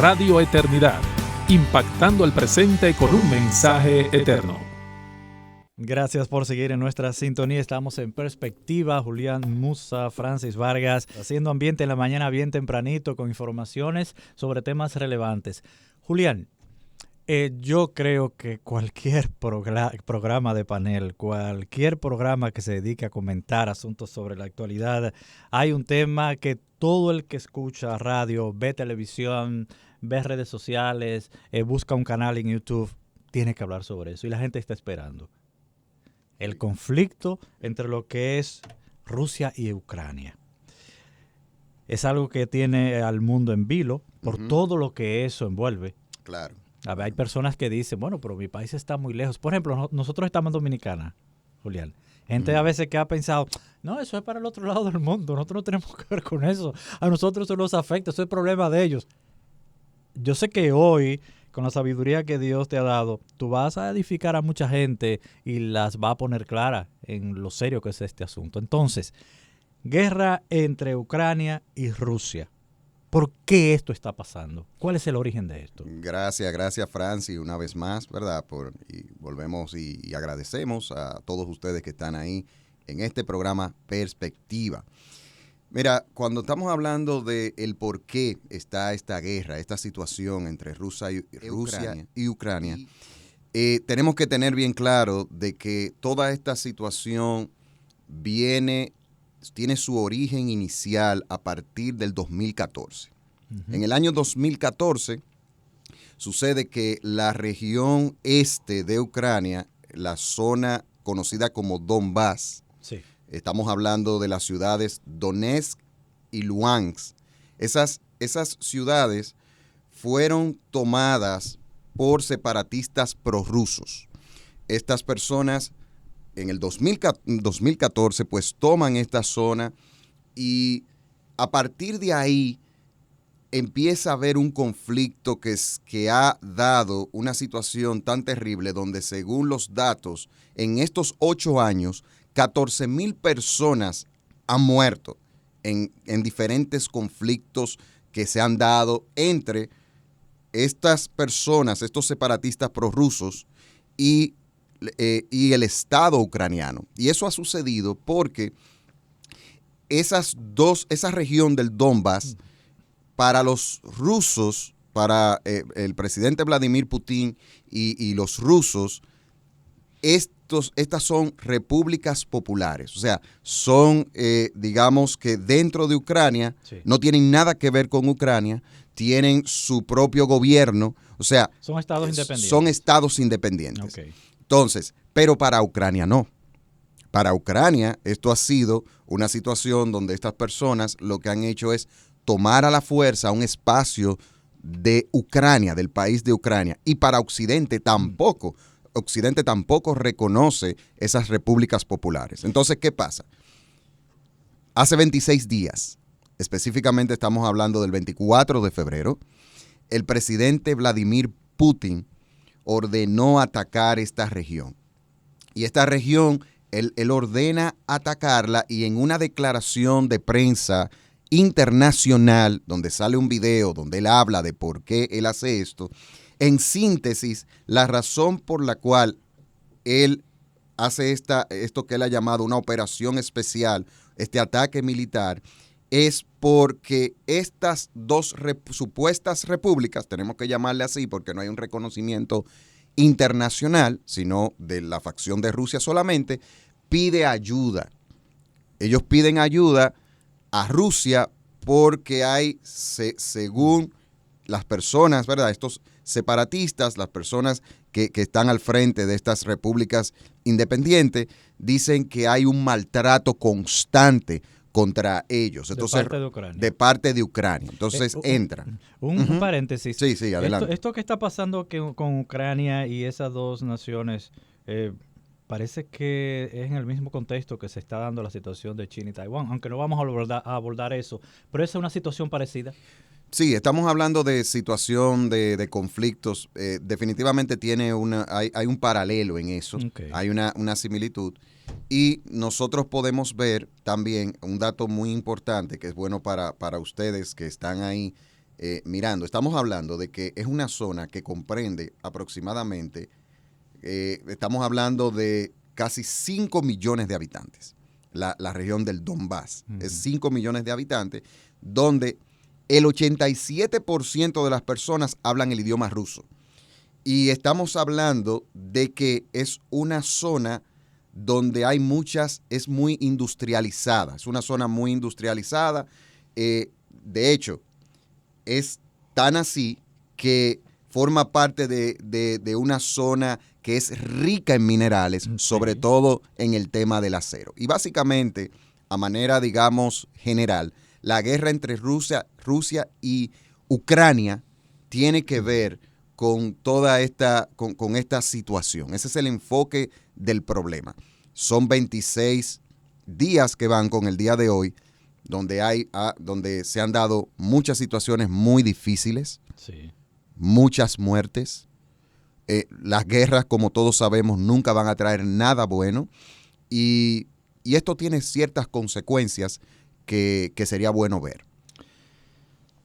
Radio Eternidad, impactando el presente con un mensaje eterno. Gracias por seguir en nuestra sintonía. Estamos en Perspectiva. Julián Musa, Francis Vargas, haciendo ambiente en la mañana bien tempranito con informaciones sobre temas relevantes. Julián, yo creo que cualquier programa de panel, cualquier programa que se dedique a comentar asuntos sobre la actualidad, hay un tema que todo el que escucha radio, ve televisión, ve redes sociales, busca un canal en YouTube, tiene que hablar sobre eso y la gente está esperando. El conflicto entre lo que es Rusia y Ucrania. Es algo que tiene al mundo en vilo por todo lo que eso envuelve. Claro. A ver, hay personas que dicen, bueno, pero mi país está muy lejos. Por ejemplo, nosotros estamos en Dominicana, Julián. Gente a veces que ha pensado, no, eso es para el otro lado del mundo, nosotros no tenemos que ver con eso. A nosotros eso nos afecta, eso es problema de ellos. Yo sé que hoy, con la sabiduría que Dios te ha dado, tú vas a edificar a mucha gente y las va a poner claras en lo serio que es este asunto. Entonces, guerra entre Ucrania y Rusia. ¿Por qué esto está pasando? ¿Cuál es el origen de esto? Gracias Francis, una vez más, ¿verdad? Y volvemos y agradecemos a todos ustedes que están ahí en este programa Perspectiva. Mira, cuando estamos hablando de el por qué está esta guerra, esta situación entre Rusia y Ucrania, tenemos que tener bien claro de que toda esta situación tiene su origen inicial a partir del 2014. En el año 2014 sucede que la región este de Ucrania, la zona conocida como Donbass, estamos hablando de las ciudades Donetsk y Luhansk, esas ciudades fueron tomadas por separatistas prorrusos. Estas personas en el 2014 pues toman esta zona y a partir de ahí empieza a haber un conflicto que ha dado una situación tan terrible donde según los datos en estos 8 años 14,000 personas han muerto en diferentes conflictos que se han dado entre estas personas, estos separatistas prorrusos y el Estado ucraniano. Y eso ha sucedido porque esa región del Donbass, para los rusos, para el presidente Vladimir Putin y los rusos, estas son repúblicas populares. O sea, son, digamos que dentro de Ucrania, no tienen nada que ver con Ucrania, tienen su propio gobierno. O sea, son estados independientes. Son estados independientes. Okay. Entonces, pero para Ucrania no. Para Ucrania esto ha sido una situación donde estas personas lo que han hecho es tomar a la fuerza un espacio de Ucrania, del país de Ucrania. Y para Occidente tampoco reconoce esas repúblicas populares. Entonces, ¿qué pasa? Hace 26 días, específicamente estamos hablando del 24 de febrero, el presidente Vladimir Putin ordenó atacar esta región. Y esta región, él ordena atacarla y en una declaración de prensa internacional, donde sale un video, donde él habla de por qué él hace esto, en síntesis, la razón por la cual él hace esto que él ha llamado una operación especial, este ataque militar, es porque estas dos supuestas repúblicas, tenemos que llamarle así porque no hay un reconocimiento internacional, sino de la facción de Rusia solamente, pide ayuda. Ellos piden ayuda a Rusia porque hay, según las personas, ¿verdad? Estos separatistas, las personas que están al frente de estas repúblicas independientes, dicen que hay un maltrato constante contra ellos. Entonces, de parte de Ucrania. Entonces entran. Un paréntesis. Sí, adelante. Esto que está pasando con Ucrania y esas dos naciones, parece que es en el mismo contexto que se está dando la situación de China y Taiwán, aunque no vamos a abordar eso, pero esa es una situación parecida. Sí, estamos hablando de situación de conflictos. Definitivamente hay un paralelo en eso. Okay. Hay una similitud. Y nosotros podemos ver también un dato muy importante que es bueno para ustedes que están ahí mirando. Estamos hablando de que es una zona que comprende aproximadamente, estamos hablando de casi 5 millones de habitantes. La región del Donbass es 5 millones de habitantes, donde el 87% de las personas hablan el idioma ruso. Y estamos hablando de que es una zona donde hay es muy industrializada, es una zona muy industrializada. De hecho, es tan así que forma parte de una zona que es rica en minerales, sobre todo en el tema del acero. Y básicamente, a manera, digamos, general, la guerra entre Rusia y Ucrania tiene que ver con toda esta situación. Ese es el enfoque del problema. Son 26 días que van con el día de hoy, donde se han dado muchas situaciones muy difíciles, muchas muertes. Las guerras, como todos sabemos, nunca van a traer nada bueno, y esto tiene ciertas consecuencias que sería bueno ver.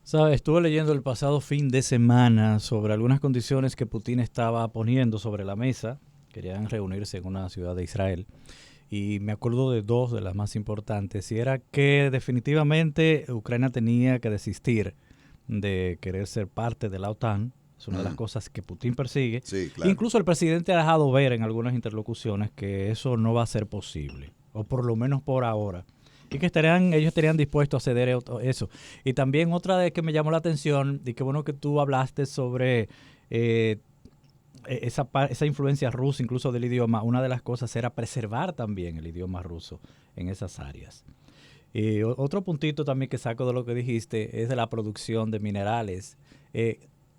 ¿Sabes? Estuve leyendo el pasado fin de semana sobre algunas condiciones que Putin estaba poniendo sobre la mesa. Querían reunirse en una ciudad de Israel. Y me acuerdo de dos de las más importantes. Y era que definitivamente Ucrania tenía que desistir de querer ser parte de la OTAN. Es una de las cosas que Putin persigue. Sí, claro. Incluso el presidente ha dejado ver en algunas interlocuciones que eso no va a ser posible. O por lo menos por ahora. Y que ellos estarían dispuestos a ceder eso. Y también otra de que me llamó la atención, y qué bueno que tú hablaste sobre esa influencia rusa, incluso del idioma. Una de las cosas era preservar también el idioma ruso en esas áreas. Y otro puntito también que saco de lo que dijiste es de la producción de minerales.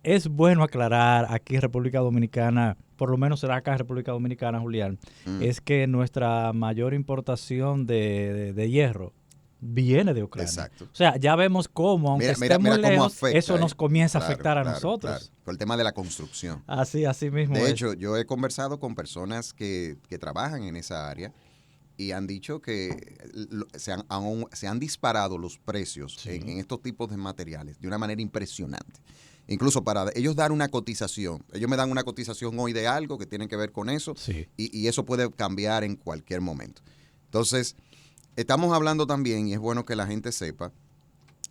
Es bueno aclarar aquí en República Dominicana, por lo menos será acá en República Dominicana, Julián, es que nuestra mayor importación de hierro viene de Ucrania. Exacto. O sea, ya vemos cómo, aunque estemos lejos, eso nos comienza a afectar a nosotros. Claro. Con el tema de la construcción. Así mismo de es. hecho, yo he conversado con personas que trabajan en esa área y han dicho que se han disparado los precios en estos tipos de materiales de una manera impresionante. Incluso para ellos dar una cotización. Ellos me dan una cotización hoy de algo que tiene que ver con eso, y eso puede cambiar en cualquier momento. Entonces, estamos hablando también, y es bueno que la gente sepa,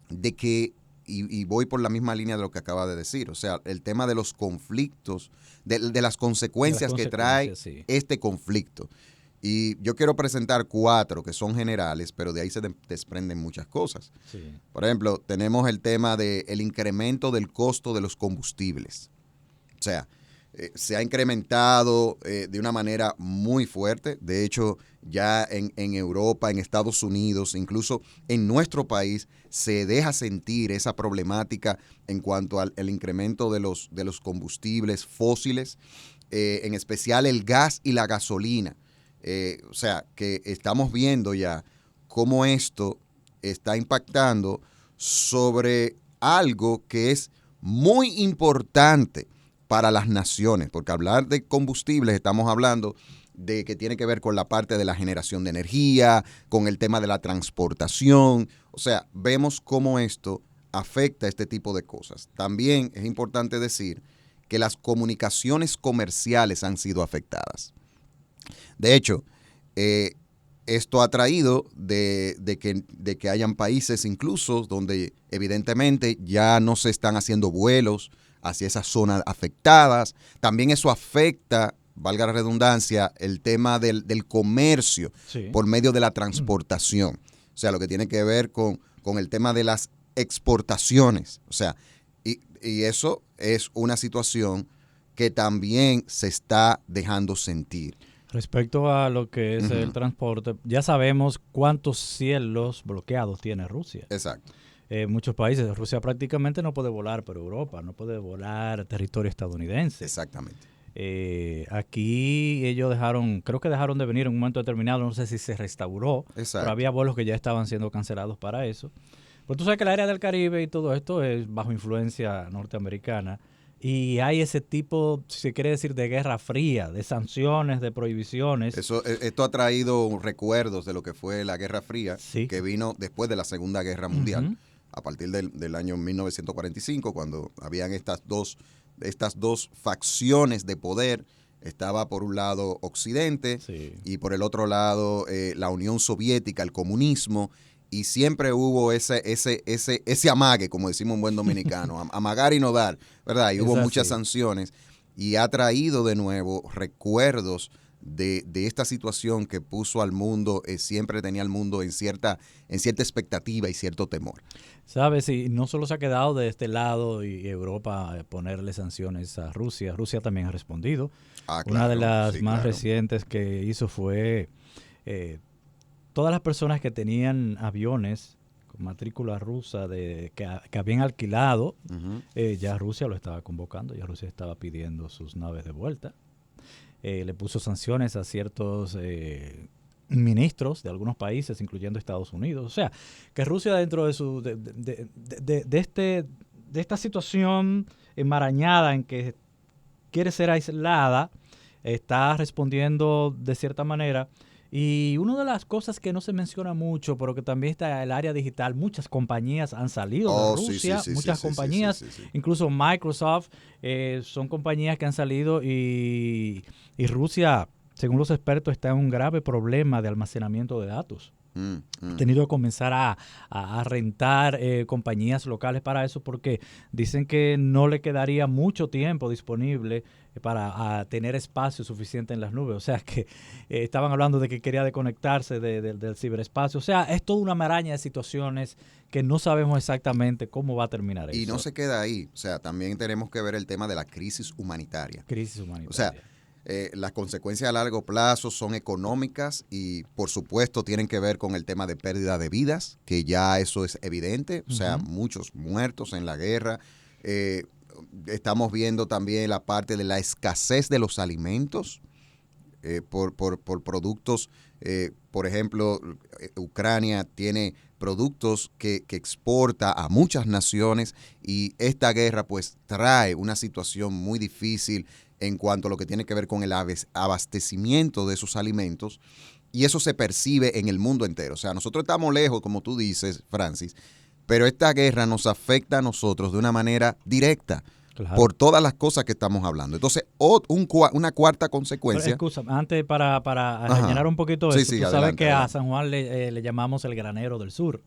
de que, y voy por la misma línea de lo que acaba de decir, o sea, el tema de los conflictos, de las consecuencias que trae este conflicto. Y yo quiero presentar 4 que son generales, pero de ahí se desprenden muchas cosas. Por ejemplo, tenemos el tema del incremento del costo de los combustibles. O sea, se ha incrementado de una manera muy fuerte. De hecho, ya en Europa, en Estados Unidos, incluso en nuestro país, se deja sentir esa problemática en cuanto al incremento de los combustibles fósiles, en especial el gas y la gasolina. O sea, que estamos viendo ya cómo esto está impactando sobre algo que es muy importante para las naciones, porque hablar de combustibles estamos hablando de que tiene que ver con la parte de la generación de energía, con el tema de la transportación. O sea, vemos cómo esto afecta este tipo de cosas. También es importante decir que las comunicaciones comerciales han sido afectadas. De hecho, esto ha traído de que hayan países incluso donde evidentemente ya no se están haciendo vuelos hacia esas zonas afectadas. También eso afecta, valga la redundancia, el tema del comercio por medio de la transportación. O sea, lo que tiene que ver con el tema de las exportaciones. O sea, y eso es una situación que también se está dejando sentir. Respecto a lo que es el transporte, ya sabemos cuántos cielos bloqueados tiene Rusia. Exacto. Muchos países, Rusia prácticamente no puede volar por Europa, no puede volar territorio estadounidense. Exactamente. Aquí ellos creo que dejaron de venir en un momento determinado, no sé si se restauró, pero había vuelos que ya estaban siendo cancelados para eso. Pero tú sabes que el área del Caribe y todo esto es bajo influencia norteamericana. Y hay ese tipo, si se quiere decir, de guerra fría, de sanciones, de prohibiciones. Esto ha traído recuerdos de lo que fue la Guerra Fría, que vino después de la Segunda Guerra Mundial. a partir del año 1945, cuando habían estas dos facciones de poder. Estaba por un lado Occidente y por el otro lado la Unión Soviética, el comunismo, y siempre hubo ese amague, como decimos en buen dominicano, amagar y no dar, ¿verdad? Y hubo muchas sanciones y ha traído de nuevo recuerdos de esta situación que puso al mundo, siempre tenía al mundo en cierta expectativa y cierto temor. ¿Sabes? Y no solo se ha quedado de este lado y Europa ponerle sanciones a Rusia. Rusia también ha respondido. Claro, una de las más recientes que hizo fue todas las personas que tenían aviones con matrícula rusa que habían alquilado, ya Rusia lo estaba convocando, ya Rusia estaba pidiendo sus naves de vuelta. Le puso sanciones a ciertos ministros de algunos países, incluyendo Estados Unidos. O sea, que Rusia dentro de esta situación enmarañada en que quiere ser aislada, está respondiendo de cierta manera. Y una de las cosas que no se menciona mucho, pero que también está el área digital, muchas compañías han salido de Rusia, muchas compañías, incluso Microsoft, son compañías que han salido y Rusia, según los expertos, está en un grave problema de almacenamiento de datos. Ha tenido que comenzar a rentar compañías locales para eso porque dicen que no le quedaría mucho tiempo disponible para tener espacio suficiente en las nubes. O sea que estaban hablando de que quería desconectarse del ciberespacio. O sea, es toda una maraña de situaciones que no sabemos exactamente cómo va a terminar eso. Y no se queda ahí. O sea, también tenemos que ver el tema de la crisis humanitaria. O sea, las consecuencias a largo plazo son económicas y, por supuesto, tienen que ver con el tema de pérdida de vidas, que ya eso es evidente. O sea, muchos muertos en la guerra. Estamos viendo también la parte de la escasez de los alimentos por productos. Por ejemplo, Ucrania tiene productos que exporta a muchas naciones y esta guerra pues trae una situación muy difícil en cuanto a lo que tiene que ver con el abastecimiento de esos alimentos, y eso se percibe en el mundo entero. O sea, nosotros estamos lejos, como tú dices, Francis, pero esta guerra nos afecta a nosotros de una manera directa. Claro. Por todas las cosas que estamos hablando. Entonces, una cuarta consecuencia. Pero, excusa, antes para rellenar un poquito eso, tú sabes que a San Juan le llamamos el granero del sur.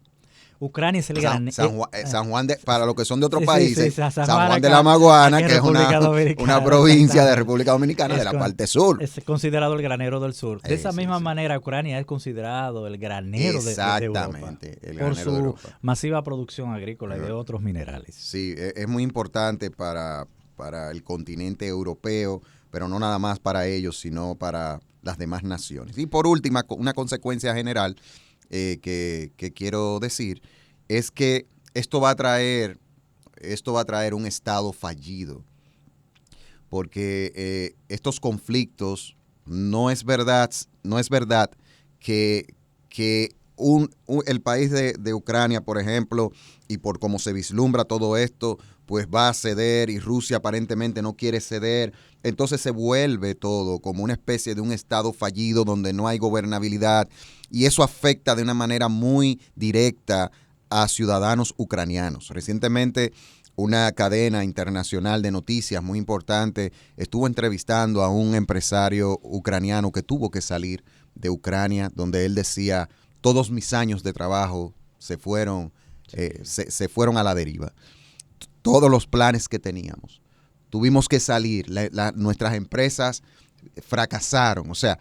Ucrania es el granero. San Juan para los que son de otros países, San Juan de la Maguana, que es una provincia de República Dominicana, de la parte sur. Es considerado el granero del sur. De esa misma manera, Ucrania es considerado el granero de Europa. Exactamente, el granero por su masiva producción agrícola y de otros minerales. Sí, es muy importante para el continente europeo, pero no nada más para ellos, sino para las demás naciones. Y por último, una consecuencia general que quiero decir es que esto va a traer un estado fallido, porque estos conflictos no es verdad que el país de Ucrania, por ejemplo, y por cómo se vislumbra todo esto, pues va a ceder y Rusia aparentemente no quiere ceder. Entonces se vuelve todo como una especie de un estado fallido donde no hay gobernabilidad, y eso afecta de una manera muy directa a ciudadanos ucranianos. Recientemente una cadena internacional de noticias muy importante estuvo entrevistando a un empresario ucraniano que tuvo que salir de Ucrania, donde él decía: todos mis años de trabajo se fueron a la deriva. Todos los planes que teníamos. Tuvimos que salir. Nuestras empresas fracasaron. O sea,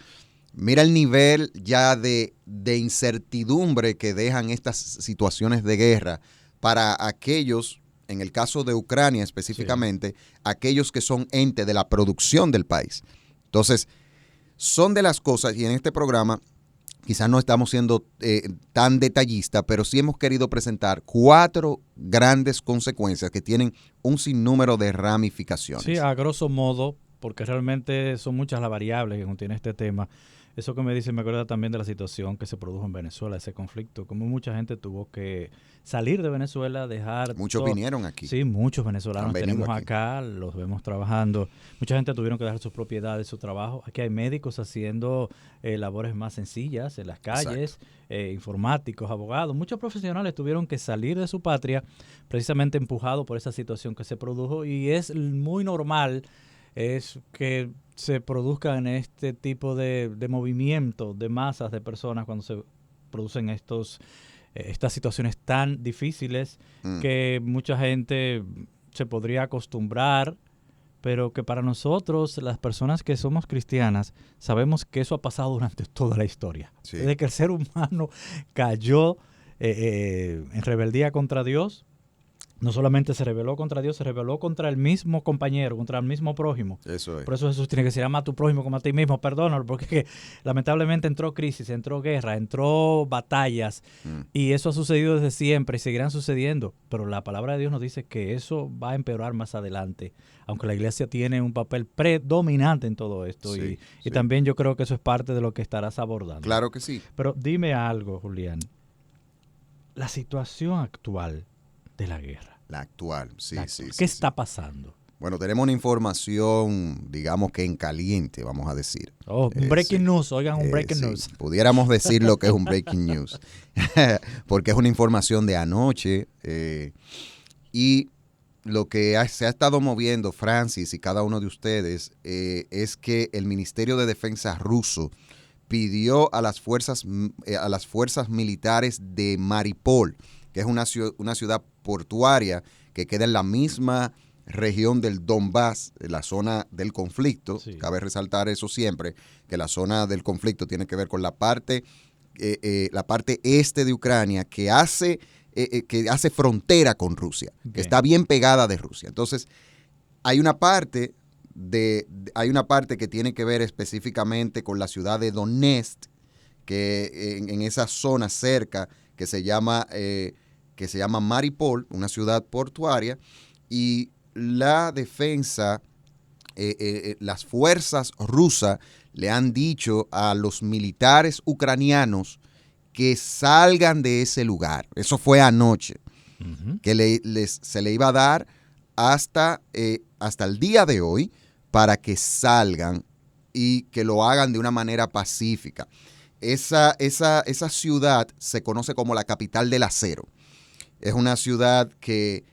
mira el nivel ya de incertidumbre que dejan estas situaciones de guerra para aquellos, en el caso de Ucrania específicamente, aquellos que son ente de la producción del país. Entonces, son de las cosas, y en este programa quizás no estamos siendo tan detallistas, pero sí hemos querido presentar 4 grandes consecuencias que tienen un sinnúmero de ramificaciones. Sí, a grosso modo, porque realmente son muchas las variables que contiene este tema. Eso que me dice me acuerda también de la situación que se produjo en Venezuela, ese conflicto, como mucha gente tuvo que salir de Venezuela, dejar... Muchos vinieron aquí. Sí, muchos venezolanos tenemos aquí. acá, los vemos trabajando. Mucha gente tuvieron que dejar sus propiedades, su trabajo. Aquí hay médicos haciendo labores más sencillas en las calles, informáticos, abogados. Muchos profesionales tuvieron que salir de su patria precisamente empujados por esa situación que se produjo, y es muy normal es que se produzcan este tipo de movimiento de masas de personas cuando se producen estas situaciones tan difíciles que mucha gente se podría acostumbrar, pero que para nosotros, las personas que somos cristianas, sabemos que eso ha pasado durante toda la historia. Sí. Desde que el ser humano cayó en rebeldía contra Dios, no solamente se rebeló contra Dios, se rebeló contra el mismo compañero, contra el mismo prójimo. Eso es. Por eso Jesús tiene que decir, ama a tu prójimo como a ti mismo, perdónalo, porque lamentablemente entró crisis, entró guerra, entró batallas, y eso ha sucedido desde siempre y seguirán sucediendo. Pero la palabra de Dios nos dice que eso va a empeorar más adelante, aunque la iglesia tiene un papel predominante en todo esto. Sí, y también yo creo que eso es parte de lo que estarás abordando. Claro que sí. Pero dime algo, Julián. La situación actual de la guerra. La actual, sí. ¿Qué está pasando? Bueno, tenemos una información, digamos que en caliente, vamos a decir. Un breaking news, oigan, un breaking news. Pudiéramos decir lo que es un breaking news, porque es una información de anoche, y lo que se ha estado moviendo, Francis y cada uno de ustedes, es que el Ministerio de Defensa ruso pidió a las fuerzas militares de Mariupol, que es una ciudad portuaria que queda en la misma región del Donbass, la zona del conflicto. Sí. Cabe resaltar eso siempre, que la zona del conflicto tiene que ver con la parte este de Ucrania que hace frontera con Rusia, okay, que está bien pegada de Rusia. Entonces, hay una parte que tiene que ver específicamente con la ciudad de Donetsk, que en esa zona cerca, que se llama Mariupol, una ciudad portuaria, y la defensa, las fuerzas rusas le han dicho a los militares ucranianos que salgan de ese lugar. Eso fue anoche, que se le iba a dar hasta el día de hoy para que salgan y que lo hagan de una manera pacífica. Esa ciudad se conoce como la capital del acero. Es una ciudad que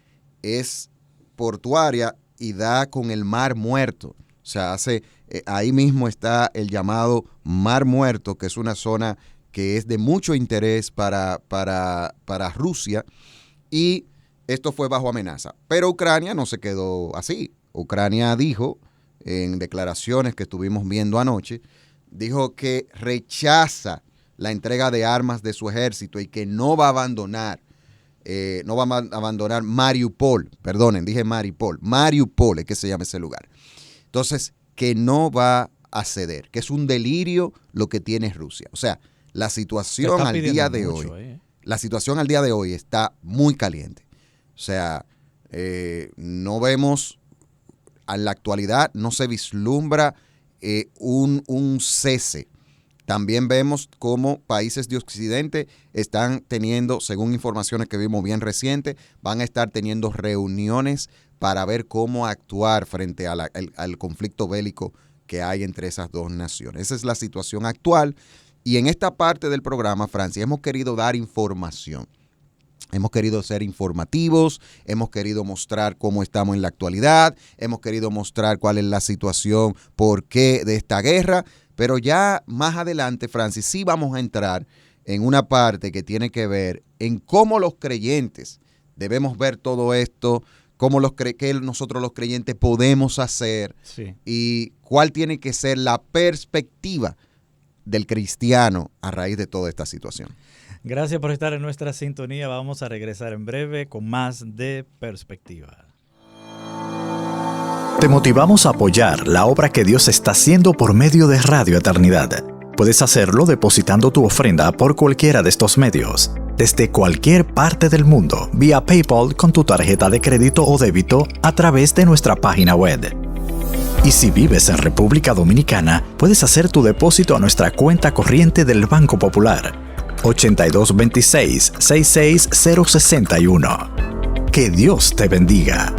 es portuaria y da con el Mar Muerto. O sea, ahí mismo está el llamado Mar Muerto, que es una zona que es de mucho interés para Rusia, y esto fue bajo amenaza. Pero Ucrania no se quedó así. Ucrania dijo, en declaraciones que estuvimos viendo anoche, dijo que rechaza la entrega de armas de su ejército y que no va a abandonar Mariupol. Perdonen, dije Mariupol. Mariupol es que se llama ese lugar. Entonces, que no va a ceder, que es un delirio lo que tiene Rusia. O sea, la situación al día de hoy está muy caliente. O sea, no vemos, en la actualidad no se vislumbra un cese. También vemos cómo países de Occidente están teniendo, según informaciones que vimos bien recientes, van a estar teniendo reuniones para ver cómo actuar frente al conflicto bélico que hay entre esas dos naciones. Esa es la situación actual. Y en esta parte del programa, Francia, hemos querido dar información. Hemos querido ser informativos, hemos querido mostrar cómo estamos en la actualidad, hemos querido mostrar cuál es la situación, por qué de esta guerra. Pero ya más adelante, Francis, sí vamos a entrar en una parte que tiene que ver en cómo los creyentes debemos ver todo esto, qué nosotros los creyentes podemos hacer, sí, y cuál tiene que ser la perspectiva del cristiano a raíz de toda esta situación. Gracias por estar en nuestra sintonía. Vamos a regresar en breve con más de Perspectiva. Te motivamos a apoyar la obra que Dios está haciendo por medio de Radio Eternidad. Puedes hacerlo depositando tu ofrenda por cualquiera de estos medios, desde cualquier parte del mundo, vía PayPal con tu tarjeta de crédito o débito a través de nuestra página web. Y si vives en República Dominicana, puedes hacer tu depósito a nuestra cuenta corriente del Banco Popular, 8226-66061. Que Dios te bendiga.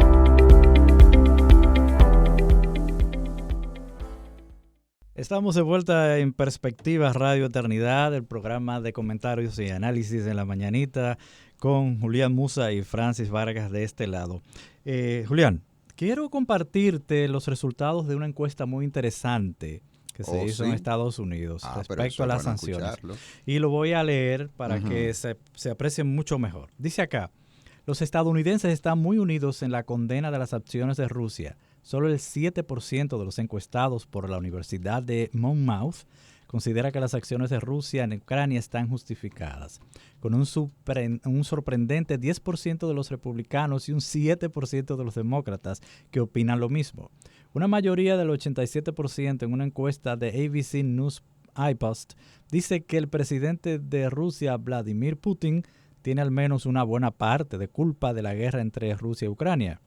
Estamos de vuelta en Perspectiva Radio Eternidad, el programa de comentarios y análisis en la mañanita con Julián Musa y Francis Vargas de este lado. Julián, quiero compartirte los resultados de una encuesta muy interesante que se hizo en Estados Unidos respecto a las sanciones. Y lo voy a leer para que se aprecie mucho mejor. Dice acá, los estadounidenses están muy unidos en la condena de las acciones de Rusia. Solo el 7% de los encuestados por la Universidad de Monmouth considera que las acciones de Rusia en Ucrania están justificadas, con un sorprendente 10% de los republicanos y un 7% de los demócratas que opinan lo mismo. Una mayoría del 87% en una encuesta de ABC News iPost dice que el presidente de Rusia, Vladimir Putin, tiene al menos una buena parte de culpa de la guerra entre Rusia y Ucrania.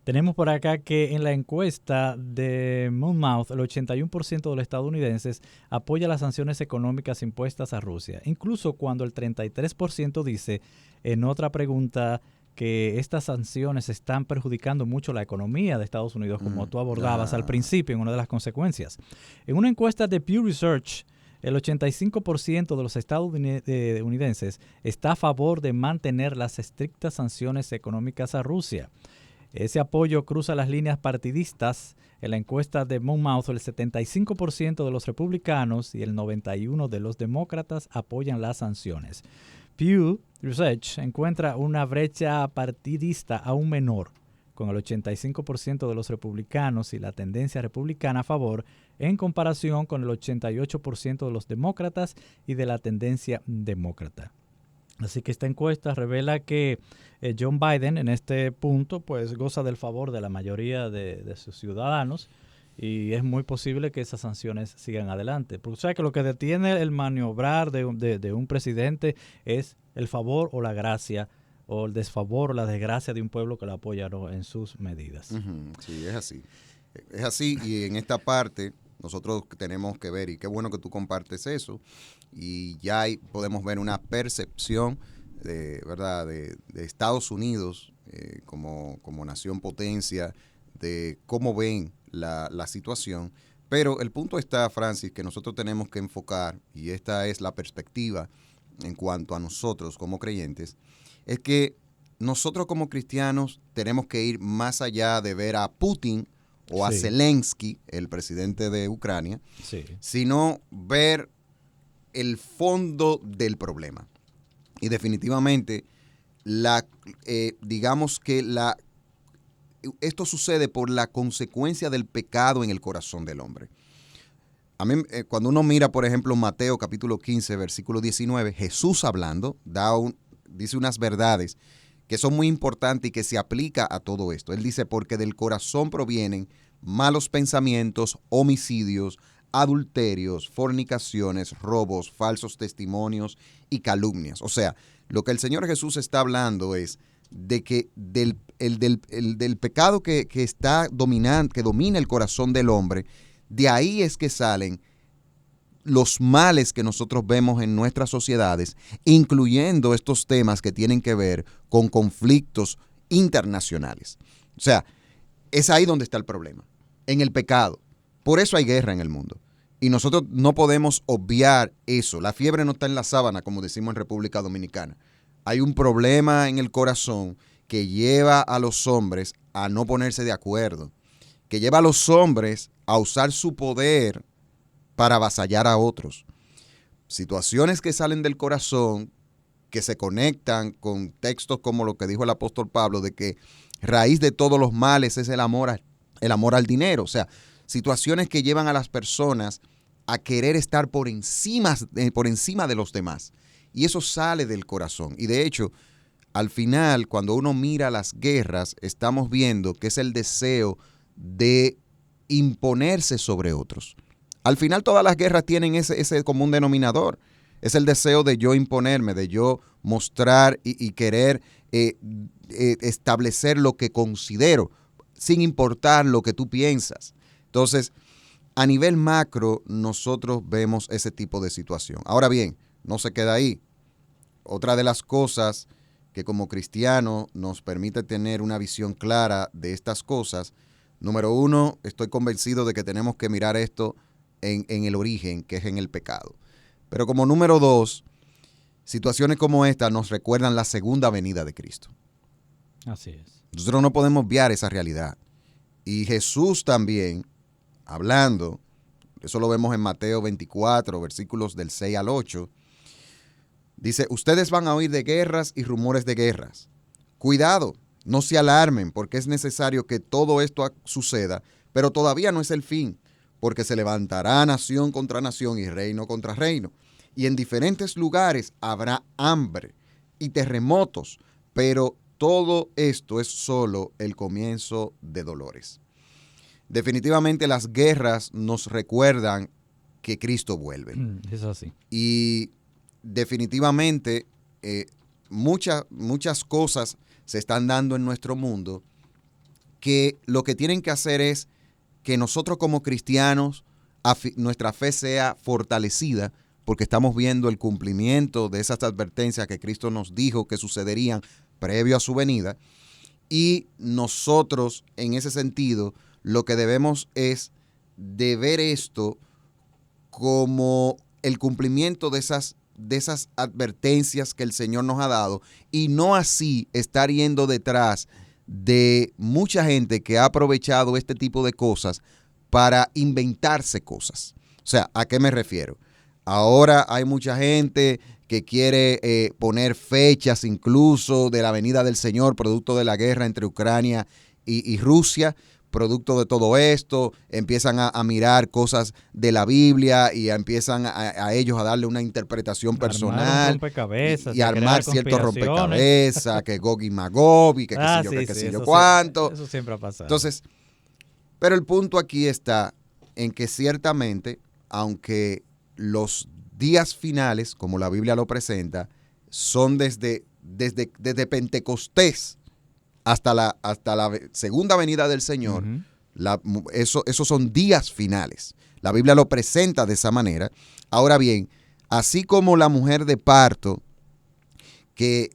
Tenemos por acá que en la encuesta de Monmouth, el 81% de los estadounidenses apoya las sanciones económicas impuestas a Rusia, incluso cuando el 33% dice en otra pregunta que estas sanciones están perjudicando mucho la economía de Estados Unidos, como tú abordabas al principio en una de las consecuencias. En una encuesta de Pew Research, el 85% de los estadounidenses está a favor de mantener las estrictas sanciones económicas a Rusia. Ese apoyo cruza las líneas partidistas. En la encuesta de Monmouth, el 75% de los republicanos y el 91% de los demócratas apoyan las sanciones. Pew Research encuentra una brecha partidista aún menor, con el 85% de los republicanos y la tendencia republicana a favor, en comparación con el 88% de los demócratas y de la tendencia demócrata. Así que esta encuesta revela que John Biden en este punto pues goza del favor de la mayoría de sus ciudadanos y es muy posible que esas sanciones sigan adelante. Porque o sea que lo que detiene el maniobrar de un presidente es el favor o la gracia o el desfavor o la desgracia de un pueblo que lo apoya, ¿no?, en sus medidas. Sí, es así. Es así y en esta parte nosotros tenemos que ver, y qué bueno que tú compartes eso, y ya podemos ver una percepción ¿verdad? De Estados Unidos como nación potencia, de cómo ven la situación. Pero el punto está, Francis, que nosotros tenemos que enfocar, y esta es la perspectiva en cuanto a nosotros como creyentes, es que nosotros como cristianos tenemos que ir más allá de ver a Putin o a Zelensky, el presidente de Ucrania, sino ver el fondo del problema. Y definitivamente, digamos que esto sucede por la consecuencia del pecado en el corazón del hombre. A mí, cuando uno mira, por ejemplo, Mateo capítulo 15, versículo 19, Jesús hablando, dice unas verdades que son muy importantes y que se aplica a todo esto. Él dice, porque del corazón provienen malos pensamientos, homicidios, adulterios, fornicaciones, robos, falsos testimonios y calumnias. O sea, lo que el Señor Jesús está hablando es de que del pecado que domina el corazón del hombre, de ahí es que salen los males que nosotros vemos en nuestras sociedades, incluyendo estos temas que tienen que ver con conflictos internacionales. O sea, es ahí donde está el problema, en el pecado. Por eso hay guerra en el mundo. Y nosotros no podemos obviar eso. La fiebre no está en la sábana, como decimos en República Dominicana. Hay un problema en el corazón que lleva a los hombres a no ponerse de acuerdo, que lleva a los hombres a usar su poder para avasallar a otros. Situaciones que salen del corazón, que se conectan con textos como lo que dijo el apóstol Pablo, de que raíz de todos los males es el amor al dinero. O sea, situaciones que llevan a las personas a querer estar por encima de los demás. Y eso sale del corazón. Y de hecho, al final, cuando uno mira las guerras, estamos viendo que es el deseo de imponerse sobre otros. Al final todas las guerras tienen ese común denominador. Es el deseo de yo imponerme, de yo mostrar y querer establecer lo que considero. sin importar lo que tú piensas. Entonces, a nivel macro, nosotros vemos ese tipo de situación. Ahora bien, no se queda ahí. Otra de las cosas que como cristianos nos permite tener una visión clara de estas cosas, número uno, estoy convencido de que tenemos que mirar esto en el origen, que es en el pecado. Pero como número dos, situaciones como esta nos recuerdan la segunda venida de Cristo. Así es. Nosotros no podemos obviar esa realidad. Y Jesús también, hablando, eso lo vemos en Mateo 24, versículos del 6 al 8, dice, ustedes van a oír de guerras y rumores de guerras. Cuidado, no se alarmen, porque es necesario que todo esto suceda, pero todavía no es el fin, porque se levantará nación contra nación y reino contra reino. Y en diferentes lugares habrá hambre y terremotos, pero todo esto es solo el comienzo de dolores. Definitivamente las guerras nos recuerdan que Cristo vuelve. Es así. Y definitivamente muchas cosas se están dando en nuestro mundo que lo que tienen que hacer es que nosotros como cristianos, nuestra fe sea fortalecida, porque estamos viendo el cumplimiento de esas advertencias que Cristo nos dijo que sucederían previo a su venida. Y nosotros, en ese sentido, lo que debemos es de ver esto como el cumplimiento de esas advertencias que el Señor nos ha dado, y no así estar yendo detrás de mucha gente que ha aprovechado este tipo de cosas para inventarse cosas. O sea, ¿a qué me refiero? Ahora hay mucha gente que quiere poner fechas incluso de la venida del Señor, producto de la guerra entre Ucrania y Rusia. Producto de todo esto, empiezan a mirar cosas de la Biblia y empiezan a ellos a darle una interpretación personal y armar ciertos rompecabezas, que Gog y Magog y que qué sé yo cuánto. Eso siempre ha pasado. Entonces, pero el punto aquí está en que ciertamente, aunque los días finales, como la Biblia lo presenta, son desde Pentecostés hasta la segunda venida del Señor, esos son días finales. La Biblia lo presenta de esa manera. Ahora bien, así como la mujer de parto, que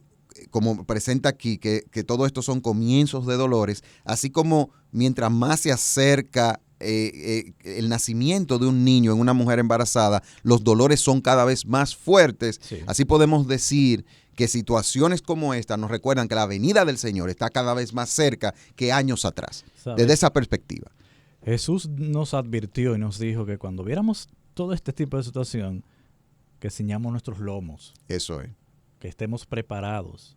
como presenta aquí, que todo esto son comienzos de dolores, así como mientras más se acerca el nacimiento de un niño en una mujer embarazada, los dolores son cada vez más fuertes. Sí. Así podemos decir que situaciones como esta nos recuerdan que la venida del Señor está cada vez más cerca que años atrás. ¿Sabes? Desde esa perspectiva. Jesús nos advirtió y nos dijo que cuando viéramos todo este tipo de situación, que ciñamos nuestros lomos. Eso es. Que estemos preparados,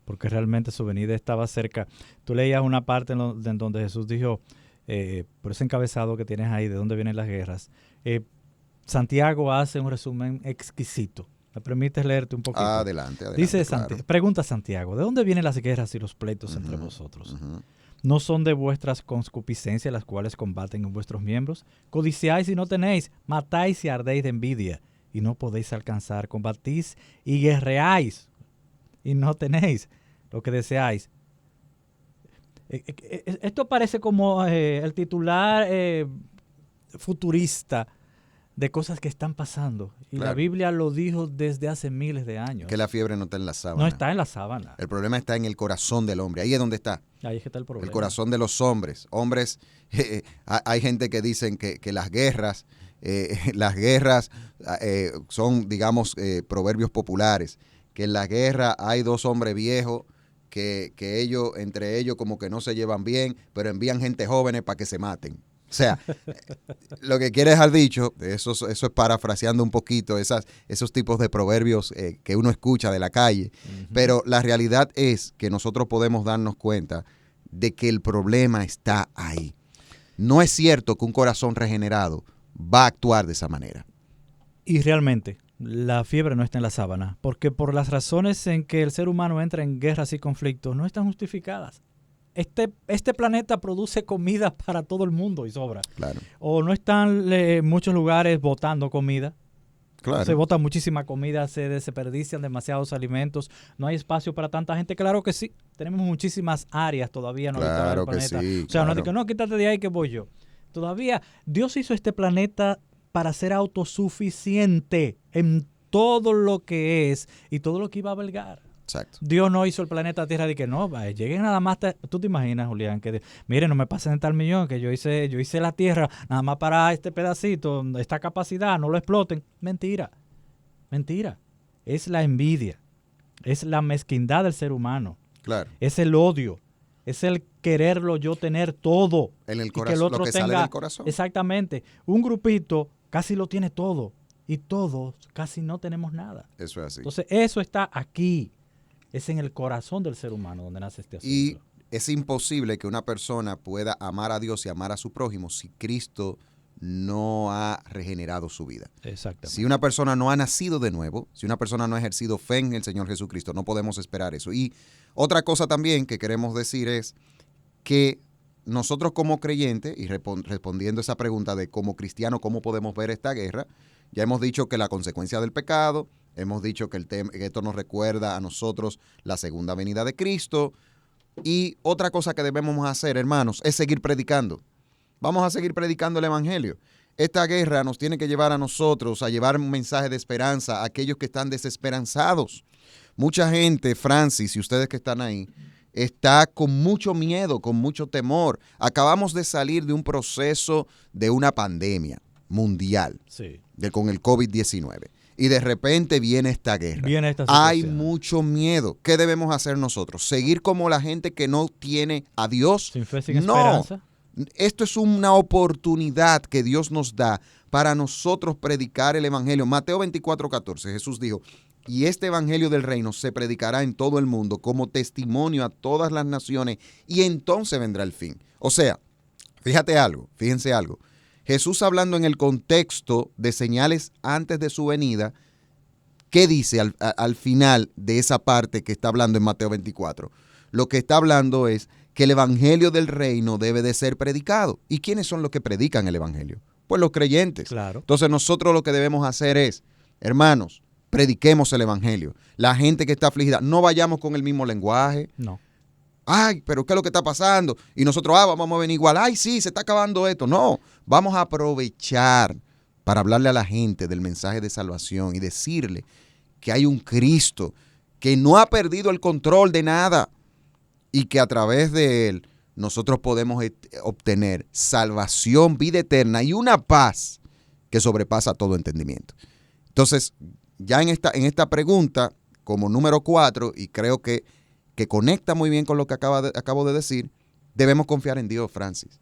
porque realmente su venida estaba cerca. Tú leías una parte en donde Jesús dijo, por ese encabezado que tienes ahí, de dónde vienen las guerras, Santiago hace un resumen exquisito. ¿Me permites leerte un poquito? Adelante. Dice, claro. Pregunta Santiago, ¿de dónde vienen las guerras y los pleitos entre vosotros? ¿No son de vuestras concupiscencias las cuales combaten en vuestros miembros? Codiciáis y no tenéis, matáis y ardéis de envidia y no podéis alcanzar, combatís y guerreáis y no tenéis lo que deseáis. Esto parece como el titular futurista de cosas que están pasando. Y claro, la Biblia lo dijo desde hace miles de años. Que la fiebre no está en la sábana. No está en la sábana. El problema está en el corazón del hombre. Ahí es donde está. Ahí es que está el problema. El corazón de los hombres. Hombres, hay gente que dicen que las guerras son, digamos, proverbios populares. Que en la guerra hay dos hombres viejos que ellos, entre ellos, como que no se llevan bien, pero envían gente jóvenes para que se maten. O sea, lo que quiere dejar dicho, eso es parafraseando un poquito esos tipos de proverbios que uno escucha de la calle, pero la realidad es que nosotros podemos darnos cuenta de que el problema está ahí. No es cierto que un corazón regenerado va a actuar de esa manera. Y realmente, la fiebre no está en la sábana, porque por las razones en que el ser humano entra en guerras y conflictos no están justificadas. Este planeta produce comida para todo el mundo y sobra. Claro. O no están muchos lugares botando comida. Claro. Se bota muchísima comida, se desperdician demasiados alimentos, no hay espacio para tanta gente. Claro que sí, tenemos muchísimas áreas todavía no habitadas Claro del que planeta. sí, O sea, no es claro. de que no, quítate de ahí que voy yo. Todavía Dios hizo este planeta para ser autosuficiente en todo lo que es y todo lo que iba a albergar. Exacto. Dios no hizo el planeta Tierra de que no, lleguen nada más. Tú te imaginas, Julián, que mire, no me pasen de tal millón, que yo hice la Tierra nada más para este pedacito, esta capacidad, no lo exploten. Mentira. Es la envidia, es la mezquindad del ser humano, Claro. es el odio, es el quererlo yo tener todo. En el y que corazón, el otro lo que sale tenga, del corazón. exactamente, un grupito casi lo tiene todo y todos casi no tenemos nada. Eso es así. Entonces eso está aquí, es en el corazón del ser humano donde nace este asunto. Y es imposible que una persona pueda amar a Dios y amar a su prójimo si Cristo no ha regenerado su vida. Exactamente. Si una persona no ha nacido de nuevo, si una persona no ha ejercido fe en el Señor Jesucristo, no podemos esperar eso. Y otra cosa también que queremos decir es que nosotros como creyentes, y respondiendo esa pregunta de como cristiano, ¿cómo podemos ver esta guerra? Ya hemos dicho que la consecuencia del pecado, hemos dicho que esto nos recuerda a nosotros la segunda venida de Cristo. Y otra cosa que debemos hacer, hermanos, es seguir predicando. Vamos a seguir predicando el evangelio. Esta guerra nos tiene que llevar a nosotros a llevar un mensaje de esperanza a aquellos que están desesperanzados. Mucha gente, Francis, y ustedes que están ahí, está con mucho miedo, con mucho temor. Acabamos de salir de un proceso de una pandemia mundial, Sí. con el COVID-19. Y de repente viene esta guerra. Viene esta Hay situación. mucho miedo. ¿Qué debemos hacer nosotros? ¿Seguir como la gente que no tiene a Dios? Sin fe, sin No. esperanza. Esto es una oportunidad que Dios nos da para nosotros predicar el evangelio. Mateo 24:14, Jesús dijo, y este evangelio del reino se predicará en todo el mundo como testimonio a todas las naciones y entonces vendrá el fin. O sea, fíjense algo. Jesús hablando en el contexto de señales antes de su venida, ¿qué dice al final de esa parte que está hablando en Mateo 24? Lo que está hablando es que el evangelio del reino debe de ser predicado. ¿Y quiénes son los que predican el evangelio? Pues los creyentes. Claro. Entonces nosotros lo que debemos hacer es, hermanos, prediquemos el evangelio. La gente que está afligida, no vayamos con el mismo lenguaje. No. Ay, pero ¿qué es lo que está pasando? Y nosotros, vamos a venir igual. Ay, sí, se está acabando esto. No, vamos a aprovechar para hablarle a la gente del mensaje de salvación y decirle que hay un Cristo que no ha perdido el control de nada y que a través de él nosotros podemos obtener salvación, vida eterna y una paz que sobrepasa todo entendimiento. Entonces, ya en esta pregunta, como número 4, y creo que conecta muy bien con lo que acabo de decir, debemos confiar en Dios, Francis.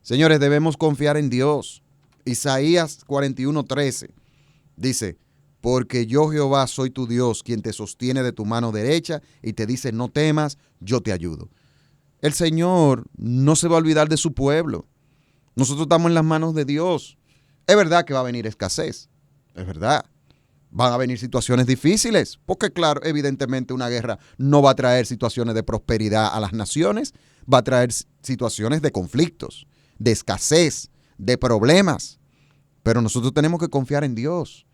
Señores, debemos confiar en Dios. Isaías 41:13 dice, porque yo Jehová soy tu Dios, quien te sostiene de tu mano derecha y te dice, no temas, yo te ayudo. El Señor no se va a olvidar de su pueblo. Nosotros estamos en las manos de Dios. Es verdad que va a venir escasez, es verdad. Van a venir situaciones difíciles, porque claro, evidentemente una guerra no va a traer situaciones de prosperidad a las naciones, va a traer situaciones de conflictos, de escasez, de problemas. Pero nosotros tenemos que confiar en Dios.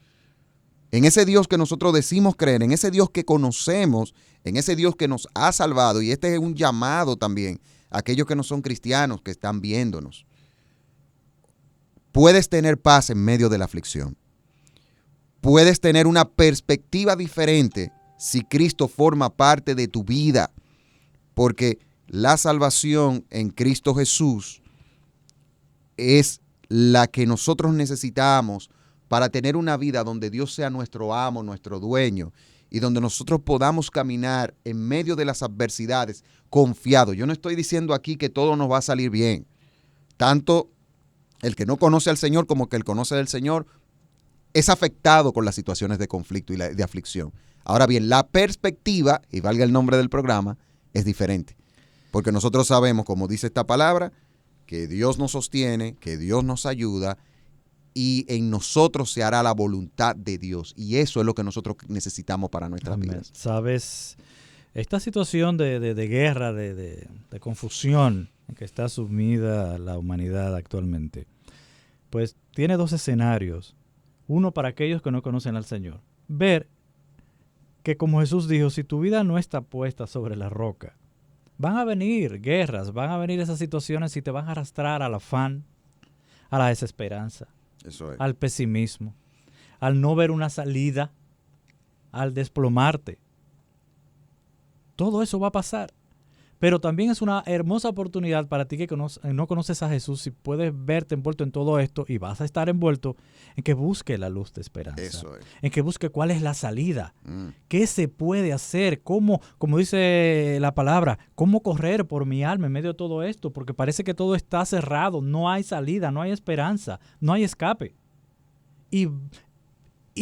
En ese Dios que nosotros decimos creer, en ese Dios que conocemos, en ese Dios que nos ha salvado. Y este es un llamado también a aquellos que no son cristianos, que están viéndonos. Puedes tener paz en medio de la aflicción. Puedes tener una perspectiva diferente si Cristo forma parte de tu vida. Porque la salvación en Cristo Jesús es la que nosotros necesitamos para tener una vida donde Dios sea nuestro amo, nuestro dueño, y donde nosotros podamos caminar en medio de las adversidades confiados. Yo no estoy diciendo aquí que todo nos va a salir bien. Tanto el que no conoce al Señor como que el conoce del Señor es afectado con las situaciones de conflicto y de aflicción. Ahora bien, la perspectiva, y valga el nombre del programa, es diferente. Porque nosotros sabemos, como dice esta palabra, que Dios nos sostiene, que Dios nos ayuda, y en nosotros se hará la voluntad de Dios. Y eso es lo que nosotros necesitamos para nuestras vidas. Sabes, esta situación de guerra, de confusión en que está sumida la humanidad actualmente, pues tiene dos escenarios. Uno, para aquellos que no conocen al Señor. Ver que, como Jesús dijo, si tu vida no está puesta sobre la roca, van a venir guerras, van a venir esas situaciones y te van a arrastrar al afán, a la desesperanza, Eso es. al pesimismo, al no ver una salida, al desplomarte. Todo eso va a pasar. Pero también es una hermosa oportunidad para ti que no conoces a Jesús, si puedes verte envuelto en todo esto y vas a estar envuelto en que busque la luz de esperanza. Eso es. En que busque cuál es la salida, qué se puede hacer, cómo, como dice la palabra, cómo correr por mi alma en medio de todo esto, porque parece que todo está cerrado, no hay salida, no hay esperanza, no hay escape. Y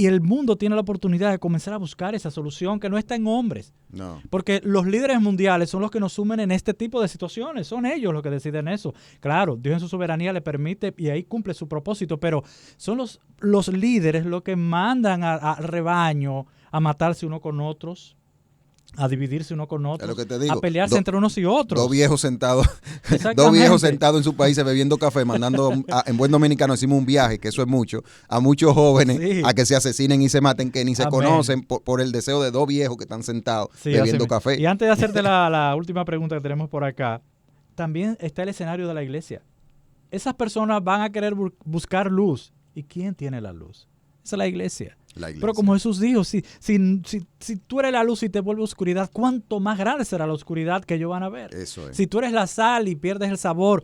el mundo tiene la oportunidad de comenzar a buscar esa solución que no está en hombres. No. Porque los líderes mundiales son los que nos sumen en este tipo de situaciones. Son ellos los que deciden eso. Claro, Dios en su soberanía le permite y ahí cumple su propósito, pero son los líderes los que mandan al rebaño a matarse uno con otros, a dividirse uno con otros, Es lo que te digo, a pelearse entre unos y otros. Dos viejos sentados en sus países bebiendo café, mandando, en buen dominicano decimos un viaje, que eso es mucho, a muchos jóvenes Sí. a que se asesinen y se maten, que ni se Amén. conocen por el deseo de dos viejos que están sentados Sí, bebiendo así café. mismo. Y antes de hacerte la última pregunta que tenemos por acá, también está el escenario de la iglesia. Esas personas van a querer buscar luz. ¿Y quién tiene la luz? Esa es la iglesia. Pero como Jesús dijo, si tú eres la luz y te vuelve oscuridad, ¿cuánto más grande será la oscuridad que ellos van a ver? Eso es. Si tú eres la sal y pierdes el sabor,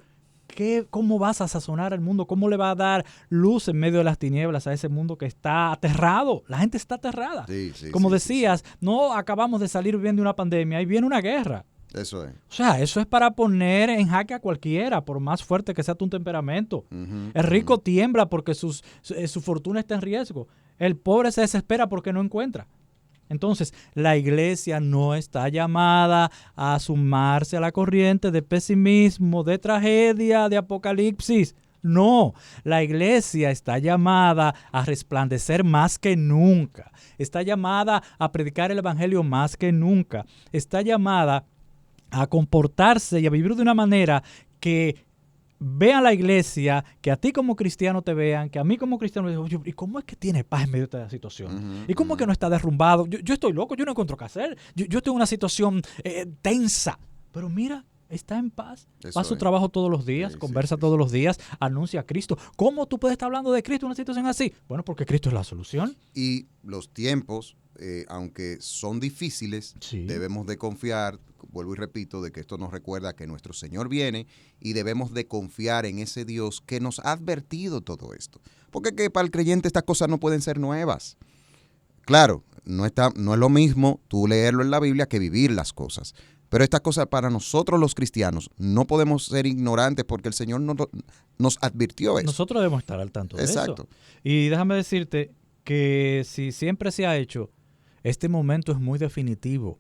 ¿cómo vas a sazonar el mundo? ¿Cómo le va a dar luz en medio de las tinieblas a ese mundo que está aterrado? La gente está aterrada. Sí, Como sí, decías, no acabamos de salir bien de una pandemia y viene una guerra. Eso es. O sea, eso es para poner en jaque a cualquiera, por más fuerte que sea tu temperamento. El rico tiembla porque su fortuna está en riesgo. El pobre se desespera porque no encuentra. Entonces, la iglesia no está llamada a sumarse a la corriente de pesimismo, de tragedia, de apocalipsis. No, la iglesia está llamada a resplandecer más que nunca. Está llamada a predicar el evangelio más que nunca. Está llamada a comportarse y a vivir de una manera que vean la iglesia, que a ti como cristiano te vean, que a mí como cristiano me digan, oye, ¿y cómo es que tiene paz en medio de esta situación? ¿Y cómo es que no está derrumbado? Yo estoy loco, yo no encuentro qué hacer. Yo tengo una situación tensa, pero mira, está en paz. Va a su trabajo todos los días, conversa todos los días, anuncia a Cristo. ¿Cómo tú puedes estar hablando de Cristo en una situación así? Bueno, porque Cristo es la solución. Y los tiempos, aunque son difíciles, debemos de confiar, vuelvo y repito, de que esto nos recuerda que nuestro Señor viene y debemos de confiar en ese Dios que nos ha advertido todo esto. Porque que para el creyente estas cosas no pueden ser nuevas. Claro, no es lo mismo tú leerlo en la Biblia que vivir las cosas. Pero estas cosas para nosotros los cristianos no podemos ser ignorantes porque el Señor nos advirtió eso. Nosotros debemos estar al tanto de Exacto. eso. Y déjame decirte que si siempre se ha hecho, este momento es muy definitivo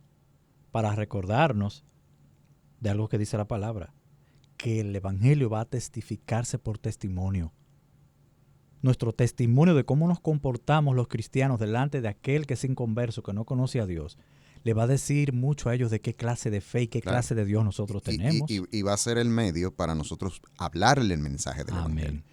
para recordarnos de algo que dice la palabra, que el evangelio va a testificarse por testimonio. Nuestro testimonio de cómo nos comportamos los cristianos delante de aquel que es inconverso, que no conoce a Dios, le va a decir mucho a ellos de qué clase de fe y qué clase de Dios nosotros tenemos. Y va a ser el medio para nosotros hablarle el mensaje del evangelio.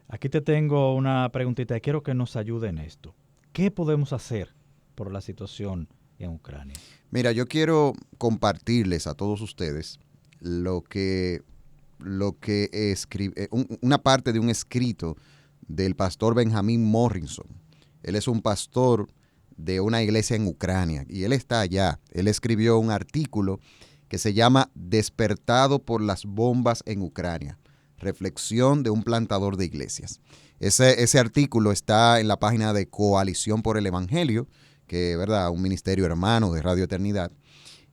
Aquí te tengo una preguntita y quiero que nos ayude en esto. ¿Qué podemos hacer por la situación en Ucrania? Mira, yo quiero compartirles a todos ustedes lo que escribe, una parte de un escrito del pastor Benjamin Morrison. Él es un pastor de una iglesia en Ucrania y él está allá. Él escribió un artículo que se llama Despertado por las bombas en Ucrania, reflexión de un plantador de iglesias. Ese artículo está en la página de Coalición por el Evangelio, que verdad, un ministerio hermano de Radio Eternidad,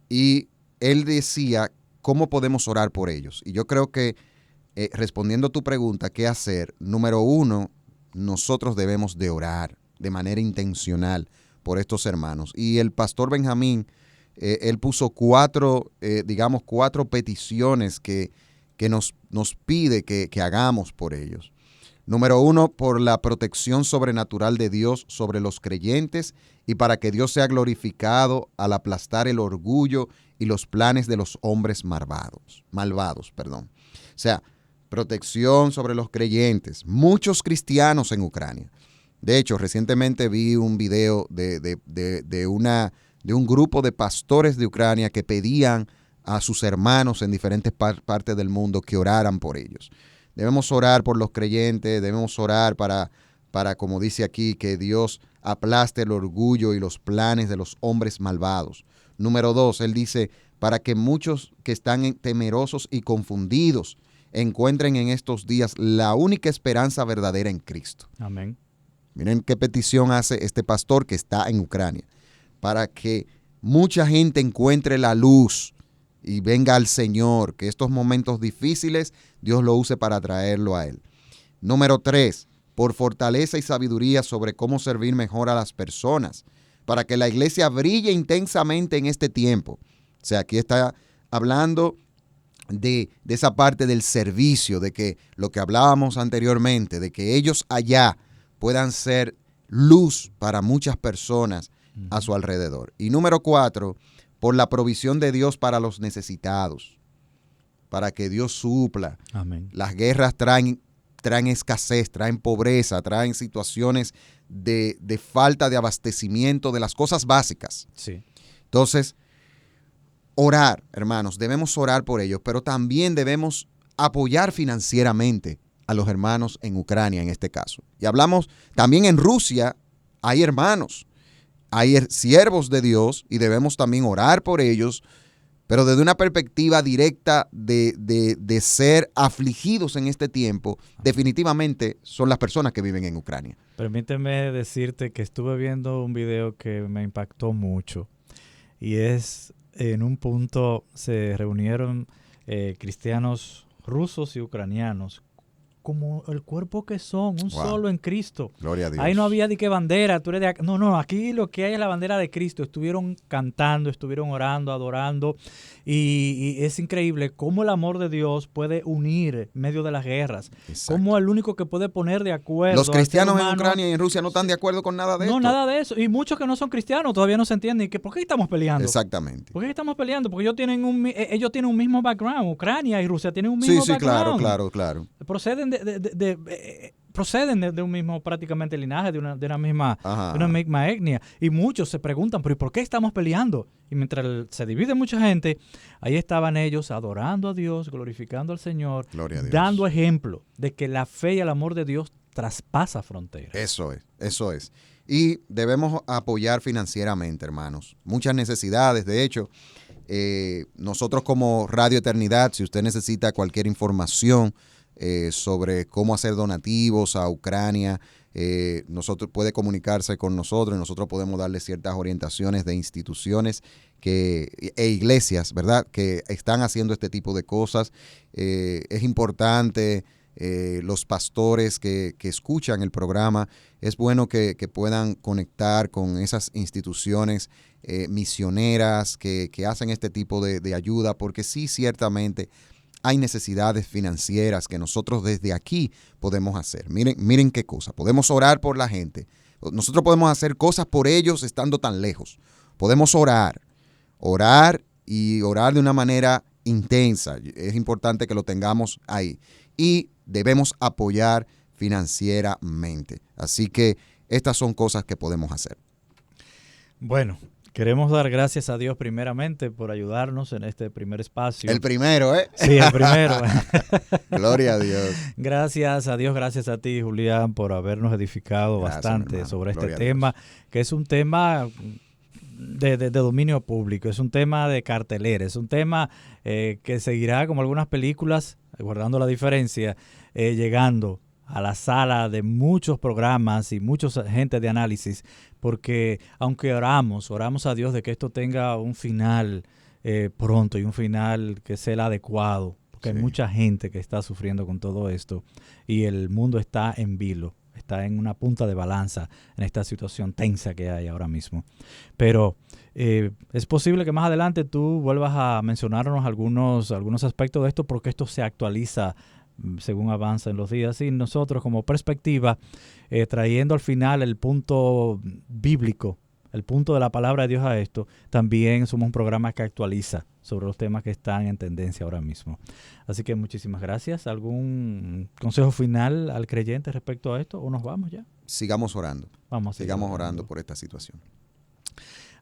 y él decía cómo podemos orar por ellos. Y yo creo que respondiendo a tu pregunta, ¿qué hacer? Número uno, nosotros debemos de orar de manera intencional por estos hermanos. Y el pastor Benjamín, él puso cuatro peticiones que nos pide que hagamos por ellos. Número uno, por la protección sobrenatural de Dios sobre los creyentes y para que Dios sea glorificado al aplastar el orgullo y los planes de los hombres malvados. O sea, protección sobre los creyentes. Muchos cristianos en Ucrania De hecho, recientemente vi un video de un grupo de pastores de Ucrania que pedían a sus hermanos en diferentes partes del mundo que oraran por ellos. Debemos orar por los creyentes, debemos orar para, como dice aquí, que Dios aplaste el orgullo y los planes de los hombres malvados. Número 2, él dice, para que muchos que están temerosos y confundidos encuentren en estos días la única esperanza verdadera en Cristo. Amén. Miren qué petición hace este pastor que está en Ucrania, para que mucha gente encuentre la luz y venga al Señor, que estos momentos difíciles Dios lo use para traerlo a Él. Número 3, por fortaleza y sabiduría sobre cómo servir mejor a las personas, para que la iglesia brille intensamente en este tiempo. O sea, aquí está hablando de esa parte del servicio, de que lo que hablábamos anteriormente, de que ellos allá puedan ser luz para muchas personas a su alrededor. Y número 4, por la provisión de Dios para los necesitados, para que Dios supla. Amén. Las guerras traen escasez, traen pobreza, traen situaciones de falta de abastecimiento de las cosas básicas. Sí. Entonces, orar, hermanos, debemos orar por ellos, pero también debemos apoyar financieramente a los hermanos en Ucrania en este caso. Y hablamos también en Rusia, hay hermanos, hay siervos de Dios y debemos también orar por ellos, pero desde una perspectiva directa de ser afligidos en este tiempo, definitivamente son las personas que viven en Ucrania. Permíteme decirte que estuve viendo un video que me impactó mucho y es, en un punto se reunieron cristianos rusos y ucranianos como el cuerpo que son, un solo en Cristo. Gloria a Dios. Ahí no había de qué bandera, tú eres de acá. No, aquí lo que hay es la bandera de Cristo. Estuvieron cantando, estuvieron orando, adorando, y es increíble cómo el amor de Dios puede unir en medio de las guerras. Exacto. Cómo el único que puede poner de acuerdo. Los cristianos en Ucrania y en Rusia no están de acuerdo con nada de esto. No, nada de eso. Y muchos que no son cristianos todavía no se entienden. ¿Por qué estamos peleando? Exactamente. ¿Por qué estamos peleando? Porque ellos tienen un mismo background. Ucrania y Rusia tienen un mismo background. Sí, claro. Proceden proceden de un mismo prácticamente linaje, de una misma etnia. Y muchos se preguntan, ¿pero por qué estamos peleando? Y mientras se divide mucha gente, ahí estaban ellos adorando a Dios, glorificando al Señor, dando ejemplo de que la fe y el amor de Dios traspasa fronteras. Eso es. Y debemos apoyar financieramente, hermanos. Muchas necesidades, de hecho. Nosotros como Radio Eternidad, si usted necesita cualquier información sobre cómo hacer donativos a Ucrania, puede comunicarse con nosotros y nosotros podemos darle ciertas orientaciones de instituciones e iglesias, ¿verdad?, que están haciendo este tipo de cosas. Es importante, los pastores que escuchan el programa, es bueno que puedan conectar con esas instituciones misioneras que hacen este tipo de ayuda, porque sí, ciertamente hay necesidades financieras que nosotros desde aquí podemos hacer. Miren qué cosa. Podemos orar por la gente. Nosotros podemos hacer cosas por ellos estando tan lejos. Podemos orar y orar de una manera intensa. Es importante que lo tengamos ahí. Y debemos apoyar financieramente. Así que estas son cosas que podemos hacer. Bueno, queremos dar gracias a Dios primeramente por ayudarnos en este primer espacio. El primero, ¿eh? Sí, el primero. Gloria a Dios. Gracias a Dios, gracias a ti, Julián, por habernos edificado bastante sobre este tema, que es un tema de dominio público, es un tema de cartelera, es un tema que seguirá, como algunas películas, guardando la diferencia, llegando a la sala de muchos programas y mucha gente de análisis, porque aunque oramos a Dios de que esto tenga un final pronto y un final que sea el adecuado, porque hay mucha gente que está sufriendo con todo esto y el mundo está en vilo, está en una punta de balanza en esta situación tensa que hay ahora mismo. Pero es posible que más adelante tú vuelvas a mencionarnos algunos aspectos de esto, porque esto se actualiza según avanza en los días, y nosotros como perspectiva, trayendo al final el punto bíblico, el punto de la palabra de Dios a esto, también somos un programa que actualiza sobre los temas que están en tendencia ahora mismo. Así que muchísimas gracias. ¿Algún consejo final al creyente respecto a esto o nos vamos ya? sigamos orando. Sigamos orando por esta situación.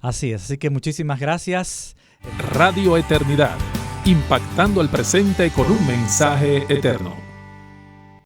Así es, así que muchísimas gracias. Radio Eternidad, impactando el presente con un mensaje eterno.